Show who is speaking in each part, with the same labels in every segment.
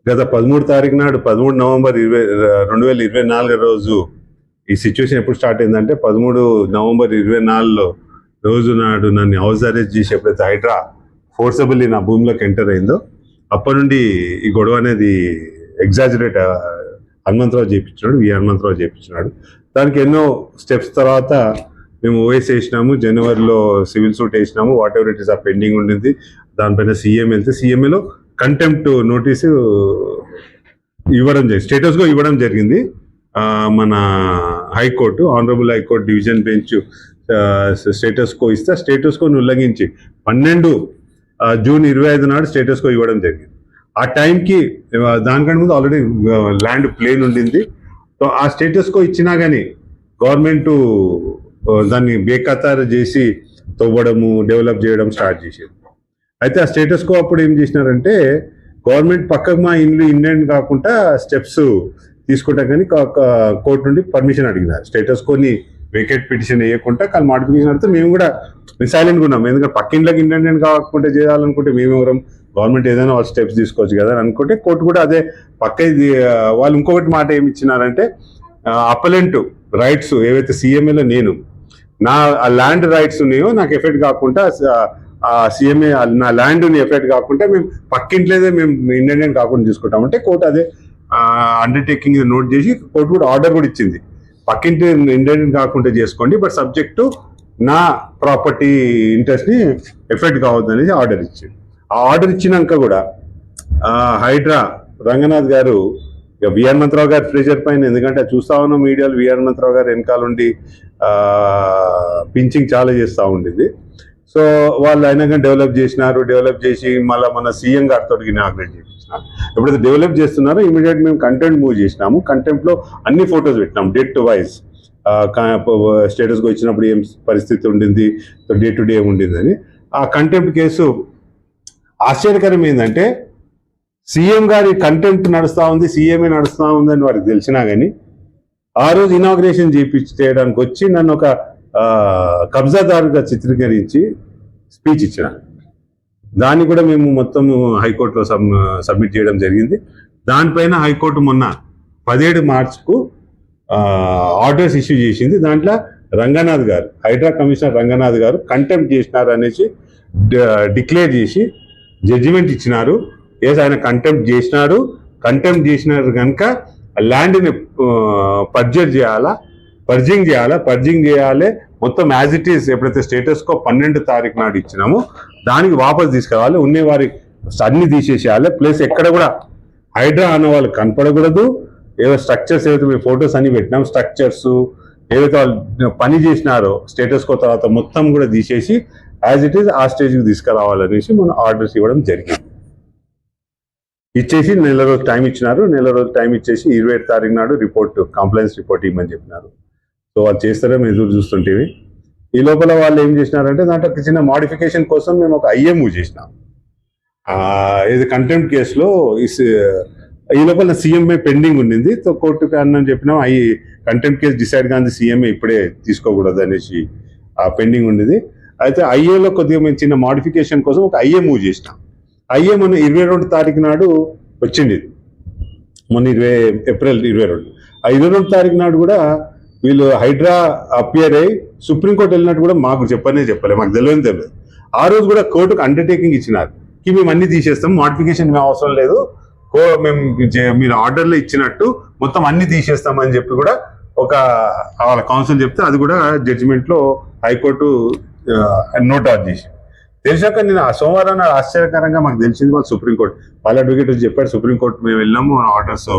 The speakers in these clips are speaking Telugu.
Speaker 1: గత 13 తారీఖు నాడు 13 నవంబర్ 2024 రోజు ఈ సిచ్యువేషన్ ఎప్పుడు స్టార్ట్ అయిందంటే 13 నవంబర్ 24 రోజు నాడు నన్ను హౌస్ అరెస్ట్ చేసి ఎప్పుడైతే హైడ్రా ఫోర్సబుల్లీ నా భూమిలోకి ఎంటర్ అయిందో అప్పటి నుండి ఈ గొడవ అనేది ఎగ్జాజరేట్ హనుమంతరావు చేయించినాడు. దానికి ఎన్నో స్టెప్స్ తర్వాత మేము ఓఎస్ వేసినాము, జనవరిలో సివిల్ సూట్ వేసినాము, వాట్ ఎవర్ ఇట్ ఈస్ ఆ పెండింగ్ ఉండింది. దానిపైన సీఎం వెళ్తే సీఎంఏలో కంటెంప్ట్ నోటీసు స్టేటస్గా ఇవ్వడం జరిగింది. మన high court, honourable high court division bench status quo ఇస్తే స్టేటస్కోను ఉల్లంఘించి 12 జూన్ 25 నాడు స్టేటస్కో ఇవ్వడం జరిగింది. ఆ టైంకి దానికంటే ముందు ఆల్రెడీ ల్యాండ్ ప్లేన్ ఉండింది. సో ఆ స్టేటస్కో ఇచ్చినా కానీ గవర్నమెంట్ దాన్ని బేఖతారు చేసి తవ్వడము, డెవలప్ చేయడం స్టార్ట్ చేసేది. అయితే ఆ స్టేటస్కో అప్పుడు ఏం చేసినారంటే గవర్నమెంట్ పక్కకు మా ఇల్లు ఇండియన్ కాకుండా స్టెప్స్ తీసుకుంటా కానీ కోర్టు నుండి పర్మిషన్ అడిగినారు. స్టేటస్కోని వేకేట్ పిటిషన్ వేయకుండా కానీ మోడిఫికేషన్ అడిగితే మేము కూడా సైలెంట్గా ఉన్నాం. ఎందుకంటే పక్క ఇంట్లోకి ఇండియన్ కాకుండా చేయాలనుకుంటే మేమెవరం, గవర్నమెంట్ ఏదైనా వాళ్ళు స్టెప్స్ తీసుకోవచ్చు కదా అని అనుకుంటే కోర్టు కూడా అదే పక్క వాళ్ళు ఇంకొకటి మాట ఏమి ఇచ్చినారంటే అపలెంట్ రైట్స్ ఏవైతే సీఎంఏలో నేను నా ల్యాండ్ రైట్స్ ఉన్నాయో నాకు ఎఫెక్ట్ కాకుండా సీఎంఏ నా ల్యాండ్ని ఎఫెక్ట్ కాకుండా మేము పక్కింట్లేదే మేము ఇండియన్ కాకుండా తీసుకుంటామంటే కోర్టు అదే అండర్టేకింగ్ నోట్ చేసి కోర్టు కూడా ఆర్డర్ కూడా ఇచ్చింది. పక్కింటి ఇండియన్ కాకుండా చేసుకోండి, బట్ సబ్జెక్ట్ టు నా ప్రాపర్టీ ఇంట్రెస్ట్ని ఎఫెక్ట్ కావద్దు అనేసి ఆర్డర్ ఇచ్చింది. ఆ ఆర్డర్ ఇచ్చినాక కూడా హైడ్రా రంగనాథ్ గారు వి హనుమంతరావు గారి ప్రెజర్ పైన, ఎందుకంటే చూస్తా ఉన్నాం మీడియాలో వి హనుమంతరావు గారు వెనకాల ఉండి పించింగ్ చాలా చేస్తూ ఉండింది. సో వాళ్ళు అయినా డెవలప్ చేసి మళ్ళీ మన సీఎం గారితో ఇనాగ్రేట్ చేయించినారు. ఎప్పుడైతే డెవలప్ చేస్తున్నారో ఇమీడియట్ మేము కంటెంట్ మూవ్ చేసినాము. కంటెంట్లో అన్ని ఫొటోస్ పెట్టినాం, డేట్ టు వైజ్ స్టేటస్కి వచ్చినప్పుడు ఏం పరిస్థితి ఉండింది, డే టు డే ఉండిందని. ఆ కంటెంప్ట్ కేసు ఆశ్చర్యకరం ఏంటంటే సీఎం గారి కంటెంప్ట్ నడుస్తూ ఉంది, సీఎంఏ నడుస్తూ ఉంది అని వారికి తెలిసినా కానీ ఆ రోజు ఇనాగ్రేషన్ చేయడానికి వచ్చి నన్ను ఒక కబ్జాదారుగా చిత్రీకరించి స్పీచ్ ఇచ్చిన దాన్ని కూడా మేము మొత్తం హైకోర్టులో సబ్మిట్ చేయడం జరిగింది. దానిపైన హైకోర్టు మొన్న 17 మార్చ్కు ఆర్డర్స్ ఇష్యూ చేసింది. దాంట్లో రంగనాథ్ గారు, హైడ్రా కమిషనర్ రంగనాథ్ గారు కంటెంప్ట్ చేసినారు అనేసి డిక్లేర్ చేసి జడ్జిమెంట్ ఇచ్చినారు. ఎస్, ఆయన కంటెంప్ట్ చేసినారు కనుక ల్యాండ్ని పర్జింగ్ చేయాలి మొత్తం యాజ్ ఇట్ ఈస్. ఎప్పుడైతే స్టేటస్కో 12 తారీఖు నాడు ఇచ్చినామో దానికి వాపస్ తీసుకురావాలి, ఉన్నవారి అన్ని తీసేసేయాలి. ప్లస్ ఎక్కడ కూడా హైడ్రా అన్న వాళ్ళు కనపడకూడదు. ఏవో స్ట్రక్చర్స్ ఏవైతే మేము ఫొటోస్ అన్ని పెట్టినాం, స్ట్రక్చర్స్ ఏవైతే వాళ్ళు పని చేసినారో స్టేటస్కో తర్వాత మొత్తం కూడా తీసేసి యాజ్ ఇట్ ఈస్ ఆ స్టేజ్కి తీసుకురావాలనేసి మనం ఆర్డర్స్ ఇవ్వడం జరిగింది. ఇచ్చేసి నెల రోజు టైం ఇచ్చినారు. నెల రోజు టైం ఇచ్చేసి 27 తారీఖు నాడు కంప్లైంట్స్ రిపోర్ట్ ఇవ్వమని చెప్పినారు. సో వాళ్ళు చేస్తారో మేము ఎదురు చూస్తుంటేవి. ఈ లోపల వాళ్ళు ఏం చేసినారంటే దాంట్లో చిన్న మాడిఫికేషన్ కోసం మేము ఒక ఐఏ మూవ్ చేసినాం. ఇది కంటెంప్ట్ కేసులో ఈ లోపల సీఎంఏ పెండింగ్ ఉండింది. సో కోర్టుకి అన్నని చెప్పినాం, కంటెంప్ట్ కేసు డిసైడ్ కానీ సీఎంఏ ఇప్పుడే తీసుకోకూడదు అనేసి పెండింగ్ ఉండింది. అయితే ఐఏలో కొద్దిగా మేము చిన్న మాడిఫికేషన్ కోసం ఒక ఐఏ మూవ్ చేసినాం. ఐఏ మొన్న 22 తారీఖు నాడు వచ్చింది, మొన్న ఏప్రిల్ 22. ఆ 22 తారీఖు నాడు కూడా వీళ్ళు హైడ్రా అపియర్ అయ్యి సుప్రీంకోర్టు వెళ్ళినట్టు కూడా మాకు చెప్పలే, మాకు తెలియదు. ఆ రోజు కూడా కోర్టుకు అండర్టేకింగ్ ఇచ్చినారు కి మేము అన్ని తీసేస్తాం, మోడిఫికేషన్ మేము అవసరం లేదు, మేము మీరు ఆర్డర్లో ఇచ్చినట్టు మొత్తం అన్ని తీసేస్తామని చెప్పి కూడా ఒక వాళ్ళ కౌన్సిల్ చెప్తే అది కూడా జడ్జిమెంట్లో హైకోర్టు నోట్ అవుట్ చేసి తెలిసాక నేను ఆ సోమవారం ఆశ్చర్యకరంగా మాకు తెలిసింది వాళ్ళు సుప్రీంకోర్టు వాళ్ళ అడ్వకేట్ చెప్పారు. సుప్రీంకోర్టు మేము వెళ్ళాము, ఆర్డర్స్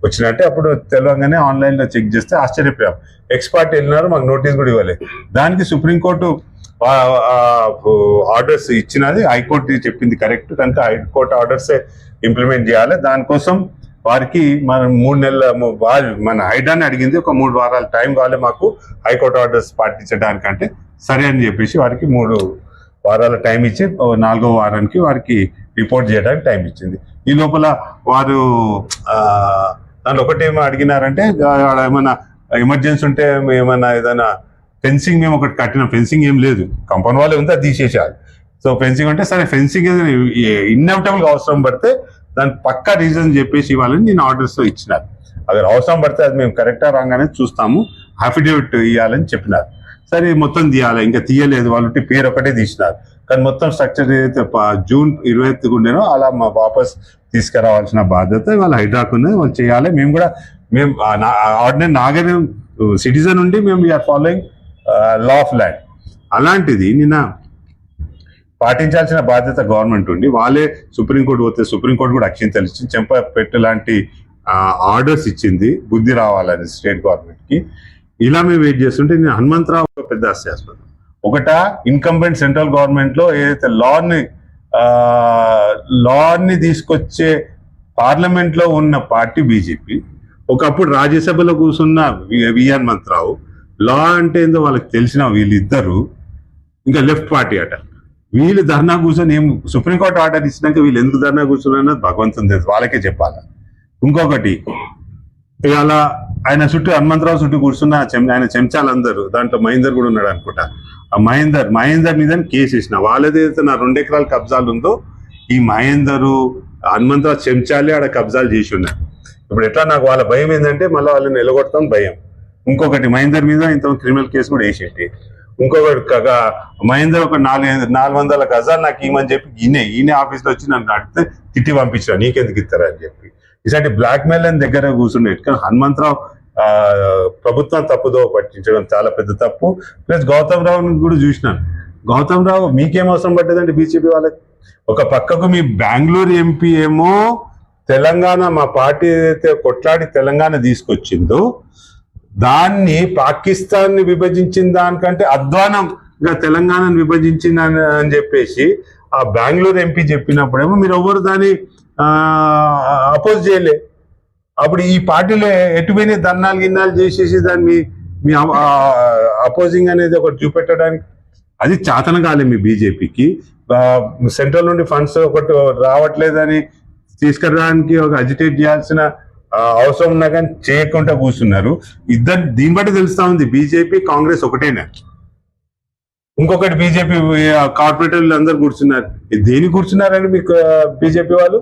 Speaker 1: వచ్చినట్టే. అప్పుడు తెలియగానే ఆన్లైన్లో చెక్ చేస్తే ఆశ్చర్యపోయాం. ఎక్స్పర్ట్ వెళ్ళినారు, మాకు నోటీస్ కూడా ఇవ్వలేదు. దానికి సుప్రీంకోర్టు ఆర్డర్స్ ఇచ్చినది హైకోర్టు చెప్పింది కరెక్ట్ కనుక హైకోర్టు ఆర్డర్సే ఇంప్లిమెంట్ చేయాలి. దానికోసం వారికి మనం 3 నెలల మన హైడ్రాని అడిగింది, ఒక 3 వారాల టైం కావాలి మాకు హైకోర్టు ఆర్డర్స్ పాటించడానికంటే సరే అని చెప్పేసి వారికి 3 వారాల టైం ఇచ్చి 4వ వారానికి వారికి రిపోర్ట్ చేయడానికి టైం ఇచ్చింది. ఈ లోపల వారు దాంట్లో ఒకటేమో అడిగినారంటే ఏమైనా ఎమర్జెన్సీ ఉంటే ఏమైనా ఏదైనా ఫెన్సింగ్ మేము ఒకటి కట్టిన ఫెన్సింగ్ ఏం లేదు, కంపౌండ్ వాళ్ళే ఉంది, అది తీసేసారు. సో ఫెన్సింగ్ అంటే సరే ఫెన్సింగ్ ఇన్ఎవిటబుల్ అవసరం పడితే దానికి పక్కా రీజన్ చెప్పేసి ఇవ్వాలని నేను ఆర్డర్స్ ఇచ్చినారు. అगर అవసరం పడితే అది మేము కరెక్టా రాంగ్ అనేది చూస్తాము, అఫిడవిట్ ఇవ్వాలని చెప్పినారు. సరే మొత్తం తీయాలి, ఇంకా తీయలేదు, వాళ్ళు పేరు ఒకటే తీసినారు. కానీ మొత్తం స్ట్రక్చర్ ఏదైతే జూన్ 20 ఉండేనో అలా మా వాపస్ తీసుకురావాల్సిన బాధ్యత వాళ్ళ హైడ్రాక్ ఉన్నది, వాళ్ళు చేయాలి. మేము ఆర్డినరీ నాగర్ సిటిజన్ ఉండి మేము we're following law of land. అలాంటిది నిన్న పాటించాల్సిన బాధ్యత గవర్నమెంట్ ఉండి వాళ్ళే సుప్రీంకోర్టు పోతే సుప్రీంకోర్టు కూడా అక్షింతలు ఇచ్చింది, చెంపపెట్టు లాంటి ఆర్డర్స్ ఇచ్చింది బుద్ధి రావాలని స్టేట్ గవర్నమెంట్కి. ఇలా మేము వెయిట్ చేస్తుంటే నేను హనుమంతరావు ఒక పెద్ద హాస్యాస్పదం. ఒకట ఇన్కంబెంట్ సెంట్రల్ గవర్నమెంట్లో ఏదైతే లాని తీసుకొచ్చే పార్లమెంట్లో ఉన్న పార్టీ బీజేపీ, ఒకప్పుడు రాజ్యసభలో కూర్చున్న వి హనుమంతరావు, లా అంటే ఏందో వాళ్ళకి తెలిసిన వీళ్ళిద్దరు ఇంకా లెఫ్ట్ పార్టీ అట. వీళ్ళు ధర్నా కూర్చొని ఏం సుప్రీంకోర్టు ఆర్డర్ ఇచ్చినాక వీళ్ళు ఎందుకు ధర్నా కూర్చున్నారన్నది భగవంతుని తెలుసు, వాళ్ళకే చెప్పాలి. ఇంకొకటి ఇవాళ ఆయన చుట్టూ హనుమంతరావు చుట్టూ కూర్చున్న ఆయన చెంచాలందరూ, దాంట్లో మహేందర్ కూడా ఉన్నాడు అనుకుంటా. ఆ మహేందర్ మీద కేసు వేసిన వాళ్ళదైతే నా 2 ఎకరాల కబ్జాలు ఉందో ఈ మహేందరు హనుమంతరావు చెంచాలే ఆడ కబ్జాలు చేసి ఉన్నారు. ఇప్పుడు ఎట్లా నాకు వాళ్ళ భయం ఏంటంటే మళ్ళీ వాళ్ళని నిలగొడతాం భయం. ఇంకొకటి మహేందర్ మీద ఇంత క్రిమినల్ కేసు కూడా వేసేటి. ఇంకొకటి మహేందర్ ఒక 400 గజాలు నాకు ఇవ్వమని చెప్పి ఈయన ఆఫీస్లో వచ్చి నన్ను అడిగితే తిట్టి పంపించిన, నీకెందుకు ఇస్తారా అని చెప్పి. ఇలాంటి బ్లాక్ మెయిల్ అని దగ్గర కూర్చుండే హనుమంతరావు ప్రభుత్వం తప్పుదో పట్టించడం చాలా పెద్ద తప్పు. ప్లస్ గౌతమ్ రావుని కూడా చూసినాను. గౌతమ్ రావు మీకేం అవసరం పట్టేదంటే బీజేపీ వాళ్ళకి. ఒక పక్కకు మీ బెంగళూరు ఎంపీ ఏమో తెలంగాణ మా పార్టీ ఏదైతే కొట్లాడి తెలంగాణ తీసుకొచ్చిందో దాన్ని పాకిస్తాన్ ని విభజించిన దానికంటే అధ్వానంగా తెలంగాణను విభజించింది అని చెప్పేసి ఆ బెంగళూరు ఎంపీ చెప్పినప్పుడేమో మీరు ఎవరు దాన్ని అపోజ్ చేయలే. అప్పుడు ఈ పార్టీలో ఎటువైనా దన్నాలు గిన్నాలు చేసేసి దాన్ని మీ అపోజింగ్ అనేది ఒకటి చూపెట్టడానికి అది చాతన కాలే మీ బీజేపీకి. సెంట్రల్ నుండి ఫండ్స్ ఒకటి రావట్లేదని తీసుకురావడానికి ఒక అజిటేట్ చేయాల్సిన అవసరం ఉన్నా కానీ చేయకుండా కూర్చున్నారు. దీన్ని బట్టి తెలుస్తా ఉంది బీజేపీ కాంగ్రెస్ ఒకటేనా. ఇంకొకటి బీజేపీ కార్పొరేటర్లు అందరు కూర్చున్నారు. దేని కూర్చున్నారని మీకు బీజేపీ వాళ్ళు?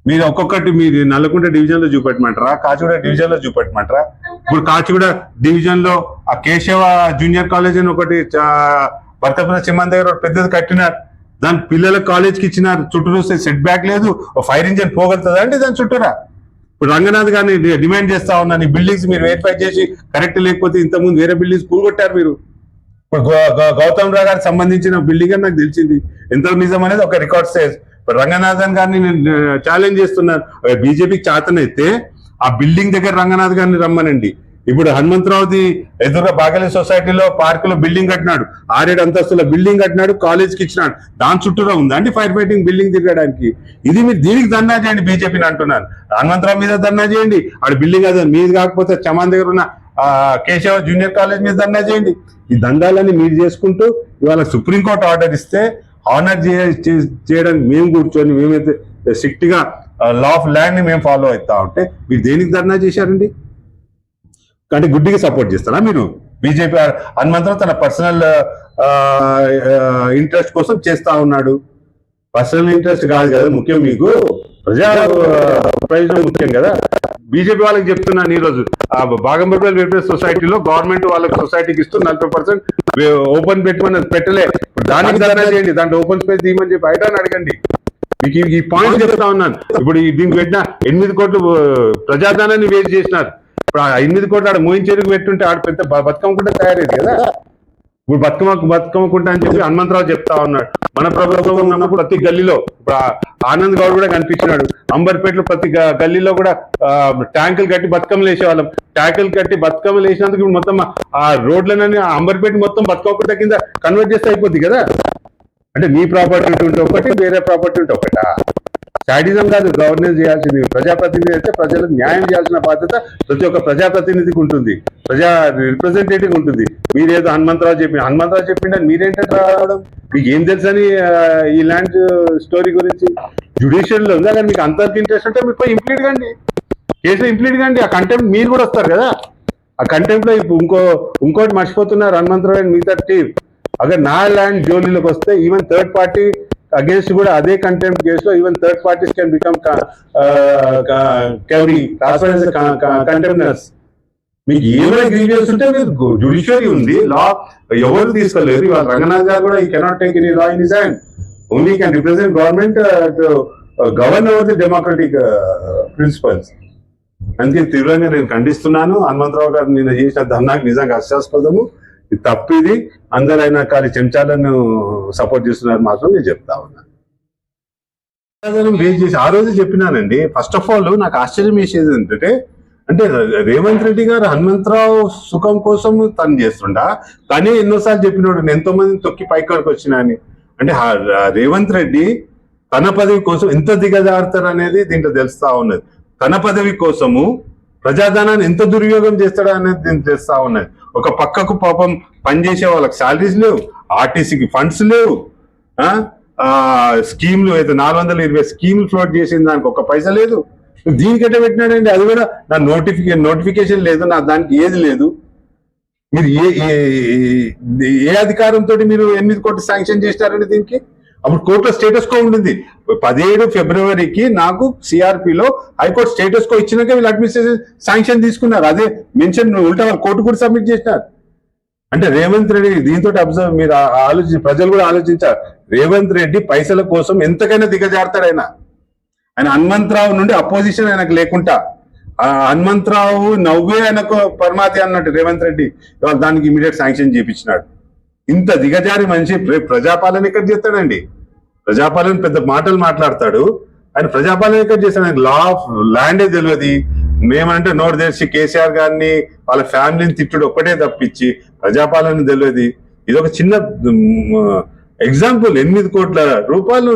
Speaker 1: మీరు ఒక్కొక్కటి మీరు నల్లకుంట డివిజన్ లో చూపెట్టమంటారా, కాచిగూడ డివిజన్ లో చూపెట్టమంటారా? ఇప్పుడు కాచిగూడ డివిజన్ లో ఆ కేశవ జూనియర్ కాలేజ్ అని ఒకటి భర్తపుర సింహన్ దగ్గర పెద్దది కట్టినారు. దాని పిల్లల కాలేజ్కి ఇచ్చినారు. చుట్టూరు సెట్ బ్యాక్ లేదు, ఫైర్ ఇంజిన్ పోగలుగుతుందా అంటే దాని చుట్టూరా. ఇప్పుడు రంగనాథ్ గారిని డిమాండ్ చేస్తా ఉన్నాను, ఈ బిల్డింగ్స్ మీరు వెరిఫై చేసి కరెక్ట్ లేకపోతే ఇంతకుముందు వేరే బిల్డింగ్స్ కూలగొట్టారు మీరు. ఇప్పుడు గౌతమ్ రావు గారికి సంబంధించిన బిల్డింగ్ అని నాకు తెలిసింది, ఎంత నిజం అనేది ఒక రికార్డ్ స్టేజ్. రంగనాథన్ గారిని నేను ఛాలెంజ్ చేస్తున్నాను, బీజేపీకి చేతనైతే ఆ బిల్డింగ్ దగ్గర రంగనాథ్ గారిని రమ్మనండి. ఇప్పుడు హనుమంతరావుది ఎదురుగా బాగలే సొసైటీలో పార్కులో బిల్డింగ్ కట్టినాడు, 6-7 అంతస్తుల బిల్డింగ్ కట్టినాడు, కాలేజ్కి ఇచ్చినాడు. దాని చుట్టూరా ఉందా అండి ఫైర్ ఫైటింగ్ బిల్డింగ్ తిరగడానికి? ఇది మీరు దీనికి ధర్నా చేయండి, బీజేపీని అంటున్నాను. హనుమంతరావు మీద ధర్నా చేయండి, ఆడ బిల్డింగ్ అదే మీది కాకపోతే చమాన్ దగ్గర ఉన్న కేశవ జూనియర్ కాలేజ్ మీద ధర్నా చేయండి. ఈ దందాలని మీరు చేసుకుంటూ ఇవాళ సుప్రీంకోర్టు ఆర్డర్ ఇస్తే ఆనర్ చేయడానికి మేము కూర్చొని మేమైతే స్ట్రిక్ట్ గా లా ఆఫ్ ల్యాండ్ ని మేము ఫాలో అవుతా ఉంటే మీరు దేనికి ధర్నా చేశారండి? అంటే గుడ్డిగా సపోర్ట్ చేస్తారా మీరు? బీజేపీ హనుమంతరావు తన పర్సనల్ ఇంట్రెస్ట్ కోసం చేస్తా ఉన్నాడు. పర్సనల్ ఇంట్రెస్ట్ కాదు కదా ముఖ్యం, మీకు ప్రజా ప్రయోజనం ముఖ్యం కదా. బీజేపీ వాళ్ళకి చెప్తున్నాను, ఈ రోజు బాగంబర్పల్లి వెల్ఫేర్ సొసైటీలో గవర్నమెంట్ వాళ్ళకి సొసైటీకి ఇస్తూ 40% ఓపెన్ పెట్టమని పెట్టలే. దానికి ధర్నా చేయండి, దాంట్లో ఓపెన్ స్పేస్ తీయమని చెప్పి ఐటాన్ని అడగండి. మీకు ఈ పాయింట్ చెప్తా ఉన్నాను. ఇప్పుడు దీనికి పెట్టిన 8 కోట్లు ప్రజాధనాన్ని వేస్ట్ చేసినారు. ఇప్పుడు ఆ 8 కోట్లు ఆడ మోయించేరుకు పెట్టుంటే ఆడ పెద్ద బతుకమ్మకుంటే తయారైంది కదా. ఇప్పుడు బతుకమ్మకుంటా అని చెప్పి హనుమంతరావు చెప్తా ఉన్నాడు. మన ప్రభుత్వం ఉన్నప్పుడు ప్రతి గల్లీలో ఇప్పుడు ఆనంద్ గౌడ్ కూడా కనిపించినాడు. అంబర్పేటలో ప్రతి గల్లీలో కూడా ట్యాంకులు కట్టి బతుకమ్మలు వేసేవాళ్ళం. ట్యాంకులు కట్టి బతుకమ్మలు వేసినందుకు ఇప్పుడు మొత్తం ఆ రోడ్లనని అంబర్పేట మొత్తం బతుకమ్మకుంట కింద కన్వర్ట్ చేస్తే అయిపోద్ది కదా. అంటే మీ ప్రాపర్టీ ఉంటే ఒకటి, వేరే ప్రాపర్టీ ఉంటే ఒకటా? సాడిజం కాదు గవర్నెన్స్ చేయాల్సింది. ప్రజాప్రతినిధి అయితే ప్రజలకు న్యాయం చేయాల్సిన బాధ్యత ప్రతి ఒక్క ప్రజాప్రతినిధికి ఉంటుంది, ప్రజా రిప్రజెంటేటివ్ ఉంటుంది. మీరేదో హనుమంతరావు చెప్పిండని మీరేంటంటే రావడం? మీకు ఏం తెలుసని ఈ ల్యాండ్ స్టోరీ గురించి? జ్యుడిషియల్ లో ఉందా? కానీ మీకు అంతర్కి ఇంట్రెస్ట్ అంటే మీరు పోయి ఇంప్లీడ్ కండి, కేసులో ఇంప్లీడ్ కండి. ఆ కంటెంప్ట్ మీరు కూడా వస్తారు కదా. ఆ కంటెంప్ట్ లో ఇంకోటి మర్చిపోతున్నారు హనుమంతరావు అండ్ మిగతా టీం. అగర్ నా ల్యాండ్ జోలీలోకి వస్తే ఈవెన్ థర్డ్ పార్టీ అగేన్స్ట్ కూడా అదే కంటెంప్ట్ కేసులో even third parties can become contempters. మీకు ఏమైనా గ్రీవియన్స్ ఉంటే మీరు జ్యుడిషియరీ ఉంది, లా ఎవరు తీసుకోలేరు. ఇవాళ రంగనాథ్ గారు కూడా ఈ cannot take any law in his hand, only can represent government govern over the democratic principles. అందుకే తీవ్రంగా నేను ఖండిస్తున్నాను. హనుమంతరావు గారు నిన్న చేసిన ధర్నాకి నిజంగా హాస్యాస్పదము, ఇది తప్పు. ఇది అందరైనా కానీ చెంచాలను సపోర్ట్ చేస్తున్నారు మాత్రం నేను చెప్తా ఉన్నాను. వేస్ట్ చేసి ఆ రోజు చెప్పినానండి. ఫస్ట్ ఆఫ్ ఆల్ నాకు ఆశ్చర్యం వేసేది ఏంటంటే, అంటే రేవంత్ రెడ్డి గారు హనుమంతరావు సుఖం కోసం తను చేస్తుండా, తనే ఎన్నోసార్లు చెప్పినాడు నేను ఎంతో మందిని తొక్కి పైకాడికి వచ్చినా అని. అంటే రేవంత్ రెడ్డి తన పదవి కోసం ఎంత దిగజారుతారు అనేది దీంట్లో తెలుస్తా ఉన్నది. తన పదవి కోసము ప్రజాధనాన్ని ఎంత దుర్వినియోగం చేస్తాడా అనేది దీన్ని తెలుస్తా ఉన్నది. ఒక పక్కకు పాపం పనిచేసే వాళ్ళకి శాలరీస్ లేవు, ఆర్టీసీకి ఫండ్స్ లేవు, స్కీమ్లు అయితే 420 స్కీమ్లు ఫ్లోట్ చేసిన దానికి ఒక పైసా లేదు. దీనికంటే పెట్టినాడండి, అది కూడా నా నోటిఫికేషన్ లేదు, నా దానికి ఏది లేదు. మీరు ఏ అధికారంతో మీరు 8 కోట్లు శాంక్షన్ చేసినారండి దీనికి? అప్పుడు కోర్టులో స్టేటస్ కో ఉండింది. 17 ఫిబ్రవరికి నాకు సిఆర్పిలో హైకోర్టు స్టేటస్ కో ఇచ్చినాక వీళ్ళు అడ్మినిస్ట్రేషన్ శాంక్షన్ తీసుకున్నారు. అదే మెన్షన్ ఉల్టా కోర్టు కూడా సబ్మిట్ చేసినారు. అంటే రేవంత్ రెడ్డి దీంతో అబ్జర్వ్ మీరు ప్రజలు కూడా ఆలోచించారు. రేవంత్ రెడ్డి పైసల కోసం ఎంతకైనా దిగజారుతాడు. ఆయన హనుమంతరావు నుండి అపోజిషన్ ఆయనకు లేకుండా, హనుమంతరావు నవ్వే ఆయనకు పరమాతి అన్నట్టు రేవంత్ రెడ్డి ఇవాళ దానికి ఇమీడియట్ శాంక్షన్ చేయించినాడు. ఇంత దిగజారి మనిషి ప్రజాపాలన ఎక్కడ చేస్తాడండి? ప్రజాపాలన పెద్ద మాటలు మాట్లాడతాడు. ఆయన ప్రజాపాలన ఎక్కడ చేస్తాడు? ఆయన లా ఆఫ్ ల్యాండే తెలియదు. మేమంటే నోరు తెరిచి కేసీఆర్ గారిని వాళ్ళ ఫ్యామిలీని తిట్టుడు ఒక్కటే తప్పించి ప్రజాపాలన తెలియదు. ఇది ఒక చిన్న ఎగ్జాంపుల్. 8 కోట్ల రూపాయలు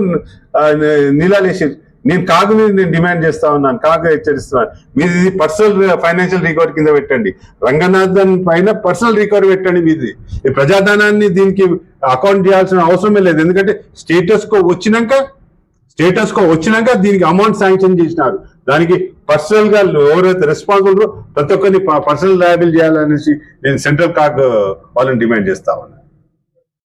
Speaker 1: నీలాలేసి నేను డిమాండ్ చేస్తా ఉన్నాను, కాగు హెచ్చరిస్తున్నాను. మీరు ఇది పర్సనల్ ఫైనాన్షియల్ రికార్డ్ కింద పెట్టండి, రంగనాథన్ పైన పర్సనల్ రికార్డ్ పెట్టండి. మీది ఈ ప్రజాధనాన్ని దీనికి అకౌంట్ చేయాల్సిన అవసరమే లేదు. ఎందుకంటే స్టేటస్ కో వచ్చినాక దీనికి అమౌంట్ శాంక్షన్ చేసినారు. దానికి పర్సనల్ గా ఎవరైతే రెస్పాన్సిబుల్ ప్రతి ఒక్కరిని పర్సనల్ లయబిల్ చేయాలనేసి నేను సెంట్రల్ కాగ్ వాళ్ళని డిమాండ్ చేస్తా ఉన్నాను.